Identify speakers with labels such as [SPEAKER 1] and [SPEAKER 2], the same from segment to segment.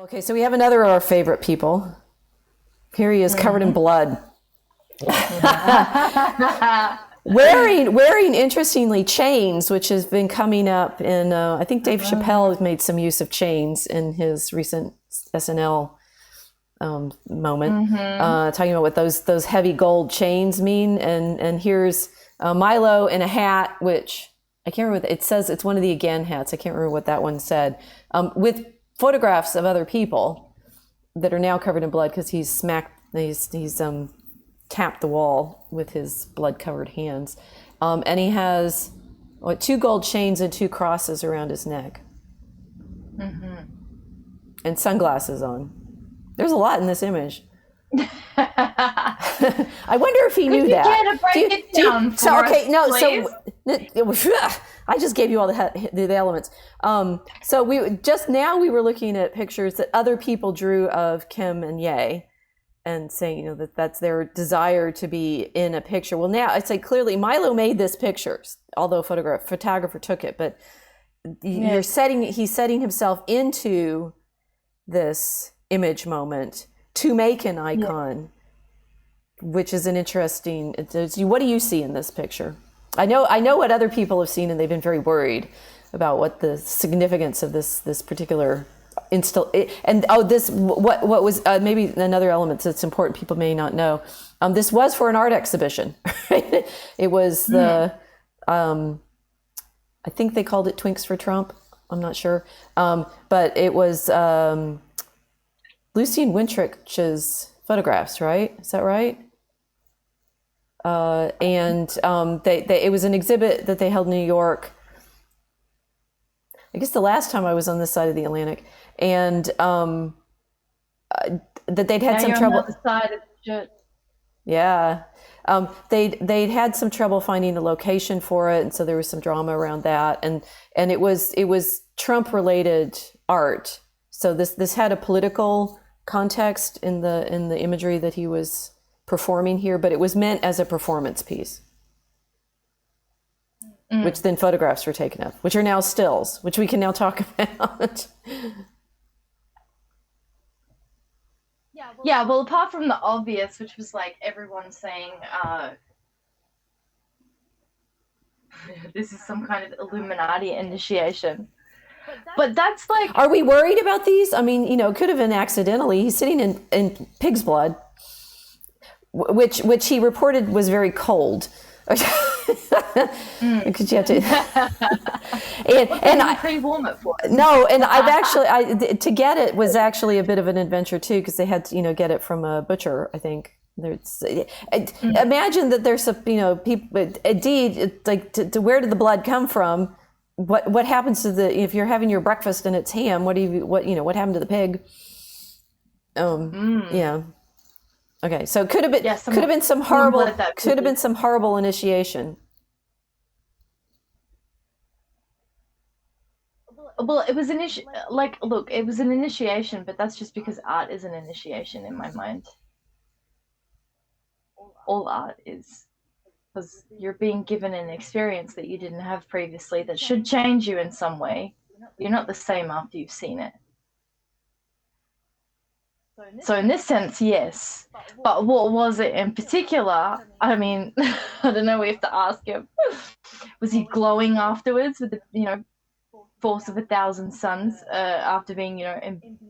[SPEAKER 1] Okay, so we have another of our favorite people. Here he is, covered in blood. Wearing interestingly chains, which has been coming up in. I think Dave Chappelle has made some use of chains in his recent SNL moment, talking about what those heavy gold chains mean. And here's Milo in a hat, which I can't remember. It says it's one of the again hats. I can't remember what that one said. With photographs of other people that are now covered in blood because he's tapped the wall with his blood-covered hands. And he has 2 gold chains and 2 crosses around his neck. And sunglasses on. There's a lot in this image. I wonder if he knew that.
[SPEAKER 2] Can you break it down for us, please?
[SPEAKER 1] I just gave you all the elements. So we were looking at pictures that other people drew of Kim and Ye, and saying that's their desire to be in a picture. Well, now I'd say clearly Milo made this picture, although photographer took it, but he's setting himself into this image moment to make an icon, which is an interesting. What do you see in this picture? I know what other people have seen, and they've been very worried about what the significance of this particular what was maybe another element that's important people may not know. This was for an art exhibition. Right? It was I think they called it Twinks for Trump. I'm not sure, but it was Lucian Wintrich's photographs, right? Is that right? It was an exhibit that they held in New York. I guess the last time I was on this side of the Atlantic, and that they'd had some trouble.
[SPEAKER 2] On the side of the
[SPEAKER 1] yeah, they'd had some trouble finding a location for it, and so there was some drama around that. And it was Trump related art, so this had a political context in the imagery that he was performing here, but it was meant as a performance piece, which then photographs were taken of, which are now stills, which we can now talk about.
[SPEAKER 2] Yeah, well, apart from the obvious, which was like everyone saying, this is some kind of Illuminati initiation. But that's like...
[SPEAKER 1] Are we worried about these? I mean, it could have been accidentally. He's sitting in pig's blood, which he reported was very cold. Because you have to, and I
[SPEAKER 2] pre-warm it for it.
[SPEAKER 1] No, and I've actually to get it was actually a bit of an adventure too, because they had to get it from a butcher. I think imagine that there's people. Indeed, it's like to where did the blood come from? What happens to if you're having your breakfast and it's ham? What happened to the pig? Yeah. Okay, so it could have been some horrible initiation.
[SPEAKER 2] Well, it was it was an initiation, but that's just because art is an initiation in my mind. All art is, because you're being given an experience that you didn't have previously that should change you in some way. You're not the same after you've seen it. So in this sense, yes. But what was it in particular? I mean, I don't know. We have to ask him. Was he glowing afterwards with the force of 1,000 suns after being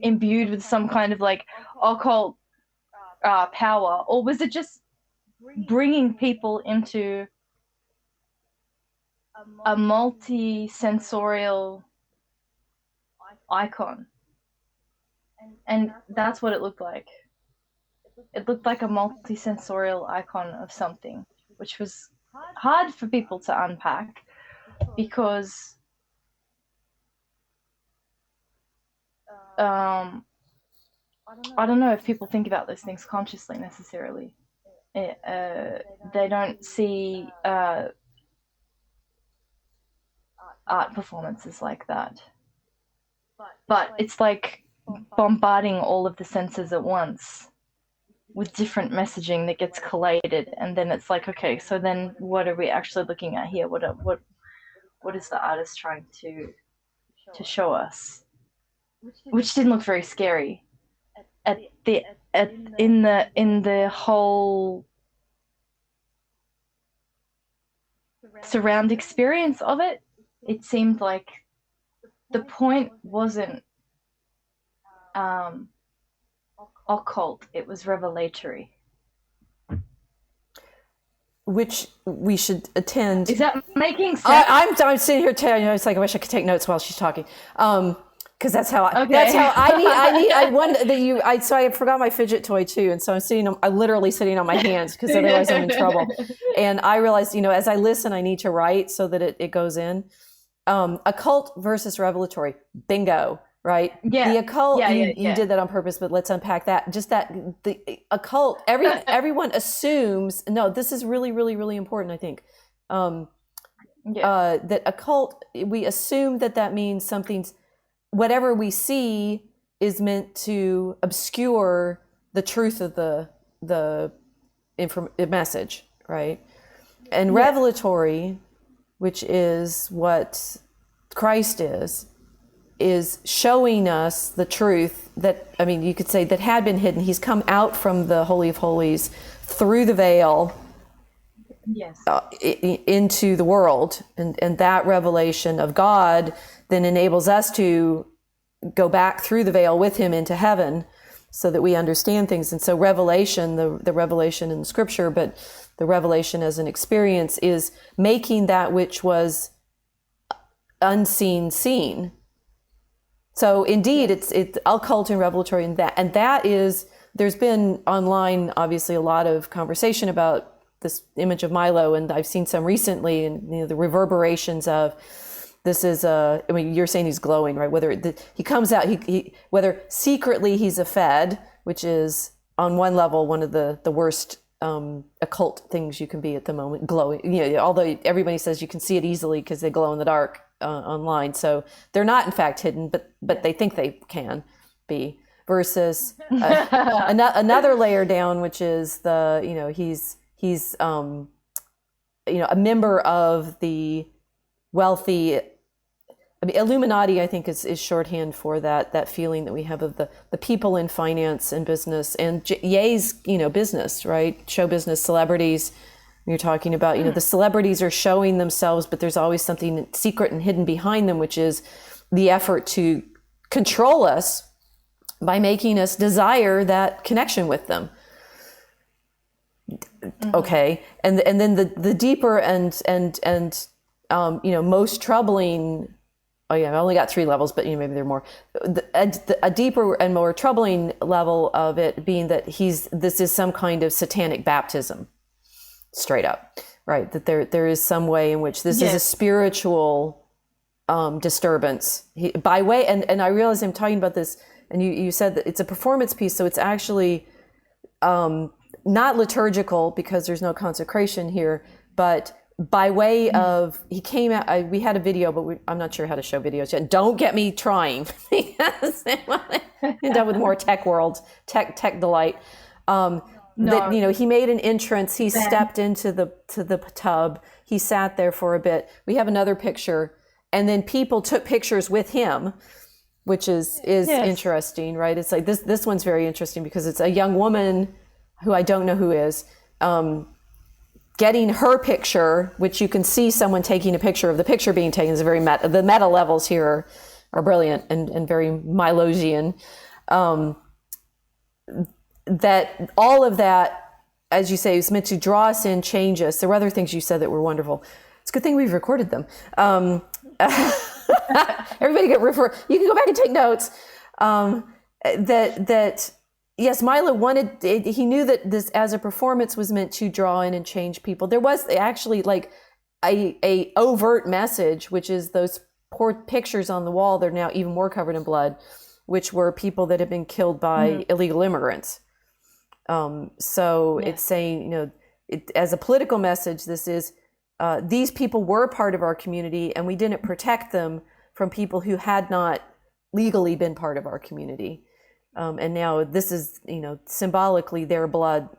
[SPEAKER 2] imbued with some kind of like occult power, or was it just bringing people into a multi-sensorial icon? And that's what it looked like. It looked like a multi-sensorial icon of something, which was hard for people to unpack because I don't know if people think about those things consciously necessarily. They don't see art performances like that. But it's like bombarding all of the senses at once with different messaging that gets collated, and then it's like, okay, so then what are we actually looking at here? What is the artist trying to show us? which didn't look very scary. At the in the whole surround experience of it, it seemed like the point wasn't occult, it was revelatory.
[SPEAKER 1] Which we should attend.
[SPEAKER 2] Is that making sense?
[SPEAKER 1] I'm sitting here telling you, it's like I wish I could take notes while she's talking. Because that's how I. Okay. That's how So I forgot my fidget toy too, and so I'm literally sitting on my hands because otherwise I'm in trouble. And I realized, as I listen, I need to write so that it goes in. Occult versus revelatory. Bingo. Right?
[SPEAKER 2] Yeah.
[SPEAKER 1] The occult, you did that on purpose, but let's unpack that. Just that the occult, everyone assumes, no, this is really, really, really important, I think. That occult, we assume that means something's, whatever we see is meant to obscure the truth of the message, right? And revelatory, which is what Christ is showing us the truth that, you could say, that had been hidden. He's come out from the Holy of Holies through the veil into the world. And that revelation of God then enables us to go back through the veil with him into heaven so that we understand things. And so revelation, the revelation in the scripture, but the revelation as an experience is making that which was unseen seen. So indeed, it's occult and revelatory, and that is, there's been online obviously a lot of conversation about this image of Milo, and I've seen some recently, and the reverberations of this is you're saying he's glowing, right? Whether he comes out, whether secretly he's a Fed, which is on one level one of the worst occult things you can be at the moment, glowing. Although everybody says you can see it easily because they glow in the dark. Online, so they're not in fact hidden, but they think they can be. Versus another layer down, which is he's a member of the wealthy. Illuminati, I think, is shorthand for that feeling that we have of the people in finance and business, and Ye's business, right? Show business, celebrities. You're talking about, the celebrities are showing themselves, but there's always something secret and hidden behind them, which is the effort to control us by making us desire that connection with them. Mm-hmm. Okay. And then the deeper and most troubling, I only got 3 levels, but maybe there are more. A deeper and more troubling level of it being that this is some kind of satanic baptism. Straight up, right? That there is some way in which this is a spiritual disturbance. By way, and I realize I'm talking about this, and you said that it's a performance piece, so it's actually not liturgical because there's no consecration here, but by way of, he came out, we had a video, but I'm not sure how to show videos yet. Don't get me trying, because end up with more tech delight. No. That he made an entrance. He stepped into the tub. He sat there for a bit. We have another picture, and then people took pictures with him, which is interesting, right? It's like this one's very interesting because it's a young woman who I don't know who is getting her picture, which you can see someone taking a picture of the picture being taken. Is very the meta levels here are brilliant and very Milosian. That all of that, as you say, is meant to draw us in, change us. There were other things you said that were wonderful. It's a good thing we've recorded them. Everybody you can go back and take notes. Yes, Milo he knew that this as a performance was meant to draw in and change people. There was actually like a overt message, which is those poor pictures on the wall. They're now even more covered in blood, which were people that had been killed by illegal immigrants. It's saying, as a political message, this is, these people were part of our community and we didn't protect them from people who had not legally been part of our community. And now this is, symbolically their blood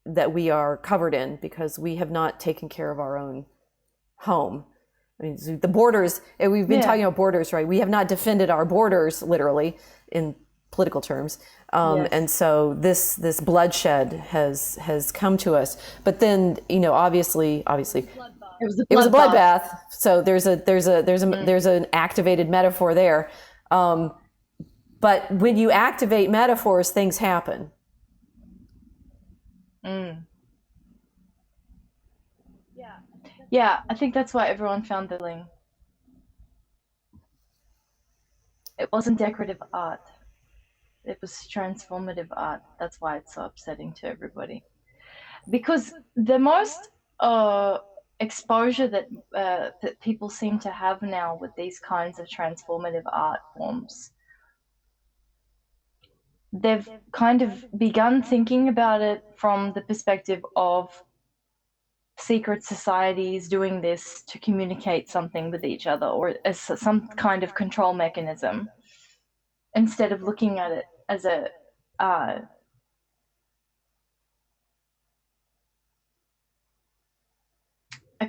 [SPEAKER 1] that we are covered in because we have not taken care of our own home. I mean, the borders, and we've been talking about borders, right? We have not defended our borders literally in political terms. And so this bloodshed has come to us. But then, obviously it was a bloodbath. So there's an activated metaphor there. But when you activate metaphors, things happen.
[SPEAKER 2] Yeah, I think that's why everyone found the link. It wasn't decorative art. It was transformative art. That's why it's so upsetting to everybody. Because the most exposure that people seem to have now with these kinds of transformative art forms, they've kind of begun thinking about it from the perspective of secret societies doing this to communicate something with each other, or as some kind of control mechanism, instead of looking at it as a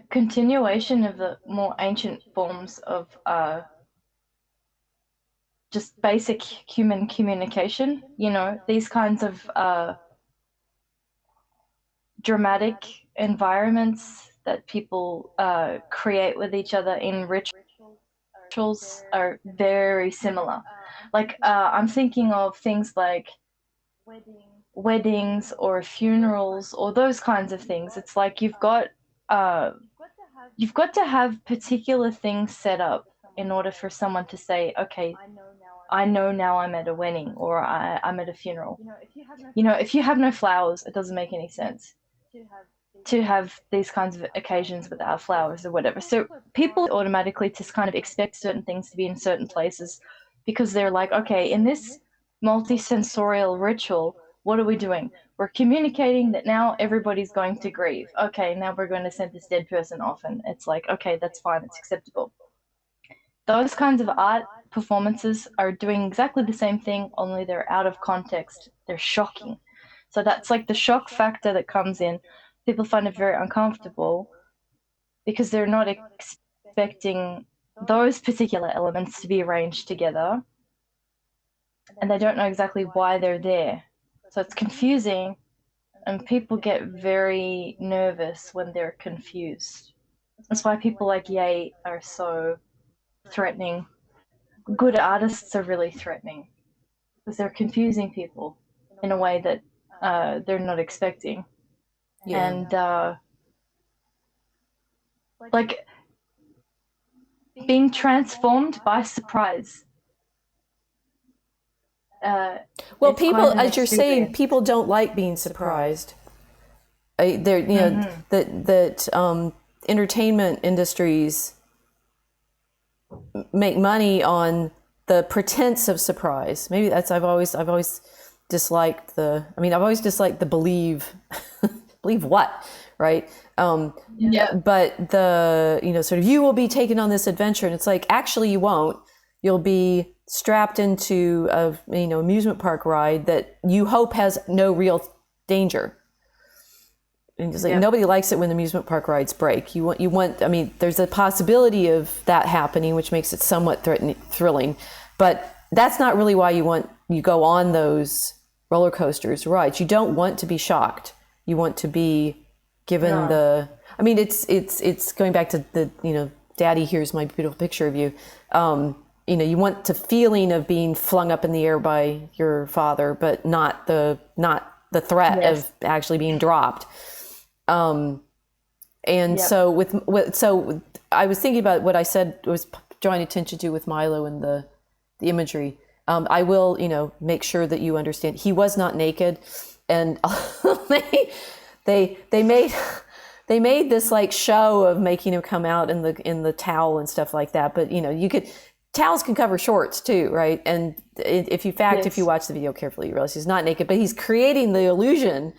[SPEAKER 2] continuation of the more ancient forms of just basic human communication. These kinds of dramatic environments that people create with each other in rituals are very similar. Like I'm thinking of things like weddings or funerals or those kinds of things. It's like you've got to have particular things set up in order for someone to say, okay, I know now I'm at a wedding, or I'm at a funeral. If you have no flowers, it doesn't make any sense to have these kinds of occasions without flowers or whatever. So people automatically just kind of expect certain things to be in certain places because they're like, okay, in this multi-sensorial ritual, what are we doing? We're communicating that now everybody's going to grieve. Okay, now we're going to send this dead person off, and it's like, okay, that's fine, it's acceptable. Those kinds of art performances are doing exactly the same thing, only they're out of context. They're shocking. So that's like the shock factor that comes in. People find it very uncomfortable because they're not expecting those particular elements to be arranged together, and they don't know exactly why they're there. So it's confusing, and people get very nervous when they're confused. That's why people like Ye are so threatening. Good artists are really threatening because they're confusing people in a way that they're not expecting. Yeah. And like being transformed by surprise.
[SPEAKER 1] Well, people, as you're saying, people don't like being surprised. That entertainment industries make money on the pretense of surprise. Maybe that's I've always disliked the believe believe what, right? But the sort of, you will be taken on this adventure, and it's like, actually you won't. You'll be strapped into a amusement park ride that you hope has no real danger. And just like, nobody likes it when amusement park rides break. You want. I mean, there's a possibility of that happening, which makes it somewhat thrilling, but that's not really why you go on those roller coasters rides. You don't want to be shocked. You want to be given I mean, it's going back to the Daddy, here's my beautiful picture of you. You want the feeling of being flung up in the air by your father, but not the threat of actually being dropped. So so I was thinking about what I said, was drawing attention to with Milo and the imagery. I will, make sure that you understand he was not naked, and they made this like show of making him come out in the towel and stuff like that. But towels can cover shorts too, right? And if you watch the video carefully, you realize he's not naked, but he's creating the illusion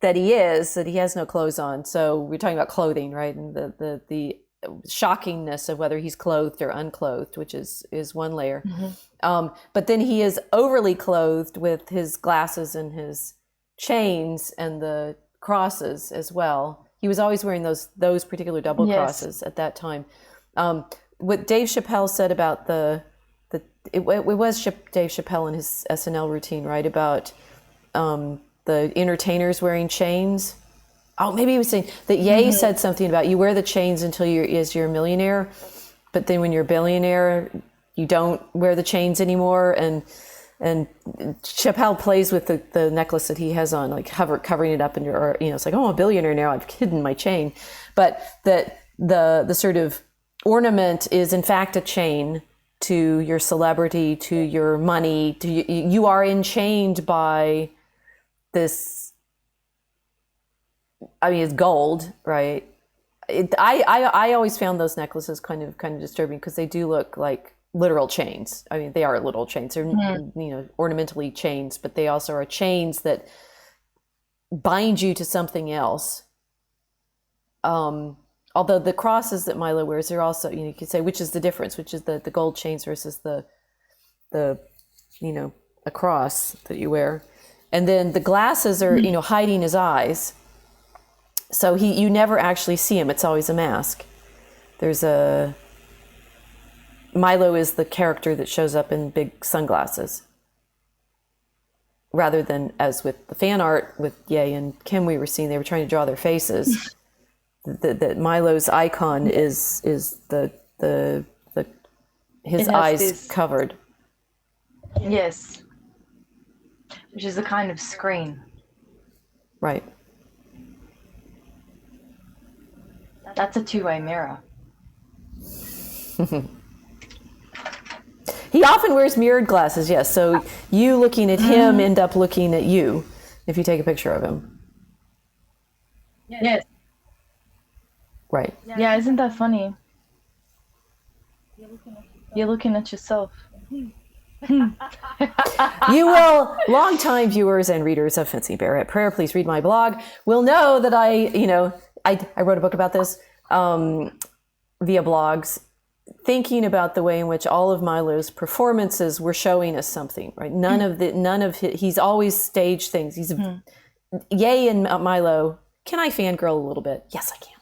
[SPEAKER 1] that he has no clothes on. So we're talking about clothing, right? And the shockingness of whether he's clothed or unclothed, which is one layer. Mm-hmm. But then he is overly clothed with his glasses and his chains and the crosses as well. He was always wearing those particular double crosses at that time. What Dave Chappelle said about it was Dave Chappelle in his SNL routine, right? About the entertainers wearing chains. Oh, maybe he was saying that Ye said something about you wear the chains until you're a millionaire, but then when you're a billionaire, you don't wear the chains anymore. And Chappelle plays with the necklace that he has on, like covering it up, or it's like, oh, I'm a billionaire now, I've hidden my chain. But that the sort of ornament is in fact a chain to your celebrity, to your money, to you are enchained by this. I mean, it's gold, right? I always found those necklaces kind of disturbing because they do look like literal chains. I mean, they are literal chains. They're ornamentally chains, but they also are chains that bind you to something else. Although the crosses that Milo wears are also, you could say, which is the difference? Which is the gold chains versus the a cross that you wear, and then the glasses are hiding his eyes. So you never actually see him. It's always a mask. Milo is the character that shows up in big sunglasses. Rather than, as with the fan art with Ye and Kim we were seeing, they were trying to draw their faces. That Milo's icon is his eyes covered.
[SPEAKER 2] Yes. Which is a kind of screen.
[SPEAKER 1] Right.
[SPEAKER 2] That's a two-way mirror.
[SPEAKER 1] He often wears mirrored glasses, yes. So you looking at him end up looking at you if you take a picture of him.
[SPEAKER 2] Yes.
[SPEAKER 1] Right.
[SPEAKER 2] Yeah, isn't that funny? You're looking at yourself.
[SPEAKER 1] You will, longtime viewers and readers of Fencing Bear at Prayer, please read my blog, will know that I wrote a book about this via blogs, thinking about the way in which all of Milo's performances were showing us something, right? None of he's always staged things. Ye and Milo. Can I fangirl a little bit? Yes, I can.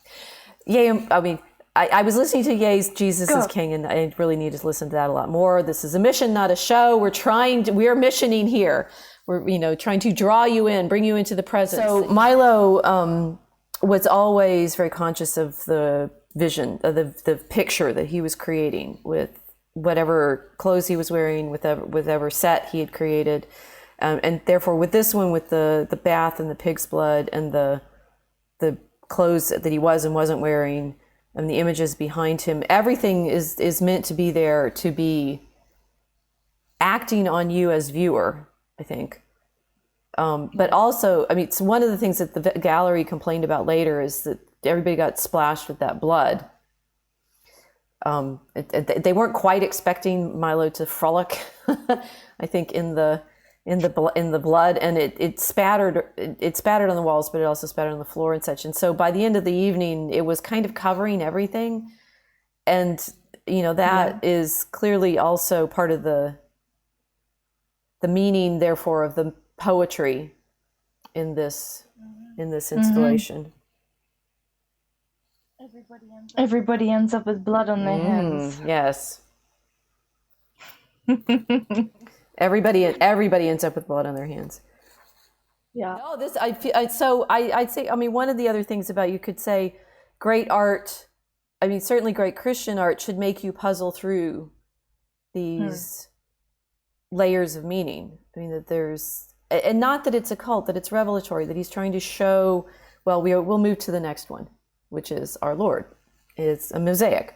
[SPEAKER 1] Ye, I mean, I was listening to Ye's Jesus is King, and I really need to listen to that a lot more. This is a mission, not a show. We're missioning here. We're, trying to draw you in, bring you into the present. So Milo was always very conscious of the vision, of the picture that he was creating with whatever clothes he was wearing, with whatever set he had created. And therefore, with this one, with the bath and the pig's blood and the clothes that he was and wasn't wearing, and the images behind him, everything is meant to be there to be acting on you as viewer, I think. But also, I mean, it's one of the things that the gallery complained about later is that everybody got splashed with that blood. They weren't quite expecting Milo to frolic, I think, in the blood, and it spattered on the walls, but it also spattered on the floor and such. And so by the end of the evening, it was kind of covering everything, and that is clearly also part of the meaning, therefore, of the poetry in this installation.
[SPEAKER 2] Everybody ends up with blood on their hands.
[SPEAKER 1] Yes. Everybody ends up with blood on their hands.
[SPEAKER 2] Yeah.
[SPEAKER 1] No, this I feel so. I'd say. I mean, one of the other things about, you could say, great art. I mean, certainly great Christian art should make you puzzle through these layers of meaning. I mean, that there's, and not that it's occult, that it's revelatory, that he's trying to show. Well, we'll move to the next one, which is our Lord. It's a mosaic.